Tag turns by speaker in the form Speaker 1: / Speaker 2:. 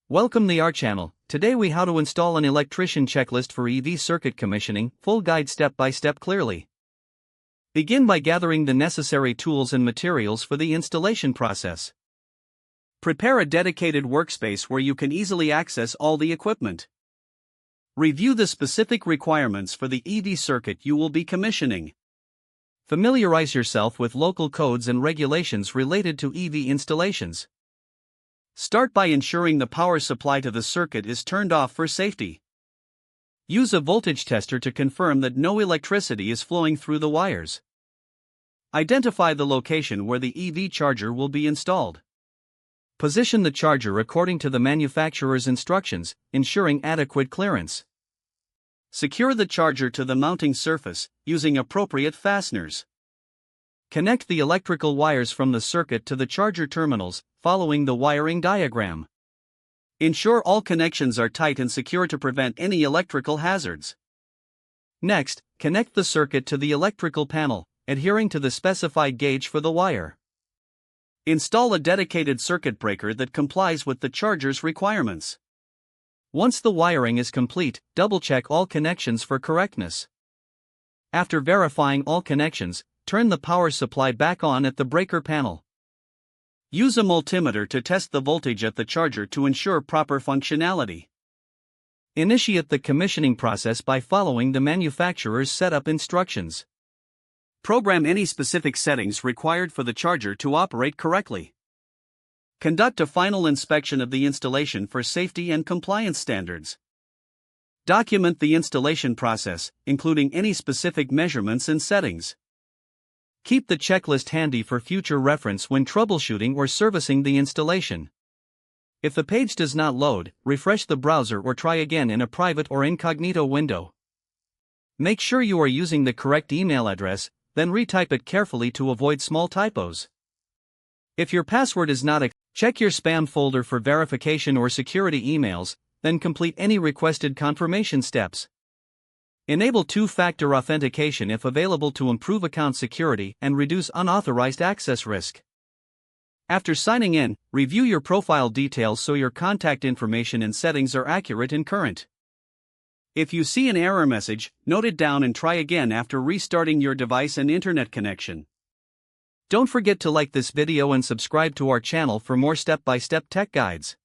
Speaker 1: Welcome to our channel. Today we how to install an electrician checklist for EV circuit commissioning, full guide step by step clearly. Begin by gathering the necessary tools and materials for the installation process. Prepare a dedicated workspace where you can easily access all the equipment. Review the specific requirements for the EV circuit you will be commissioning. Familiarize yourself with local codes and regulations related to EV installations. Start by ensuring the power supply to the circuit is turned off for safety. Use a voltage tester to confirm that no electricity is flowing through the wires. Identify the location where the EV charger will be installed. Position the charger according to the manufacturer's instructions, ensuring adequate clearance. Secure the charger to the mounting surface, using appropriate fasteners. Connect the electrical wires from the circuit to the charger terminals, following the wiring diagram. Ensure all connections are tight and secure to prevent any electrical hazards. Next, connect the circuit to the electrical panel, adhering to the specified gauge for the wire. Install a dedicated circuit breaker that complies with the charger's requirements. Once the wiring is complete, double-check all connections for correctness. After verifying all connections, turn the power supply back on at the breaker panel. Use a multimeter to test the voltage at the charger to ensure proper functionality. Initiate the commissioning process by following the manufacturer's setup instructions. Program any specific settings required for the charger to operate correctly. Conduct a final inspection of the installation for safety and compliance standards. Document the installation process, including any specific measurements and settings. Keep the checklist handy for future reference when troubleshooting or servicing the installation. If the page does not load, refresh the browser or try again in a private or incognito window. Make sure you are using the correct email address, then retype it carefully to avoid small typos. If your password is not check your spam folder for verification or security emails, then complete any requested confirmation steps. Enable two-factor authentication if available to improve account security and reduce unauthorized access risk. After signing in, review your profile details so your contact information and settings are accurate and current. If you see an error message, note it down and try again after restarting your device and internet connection. Don't forget to like this video and subscribe to our channel for more step-by-step tech guides.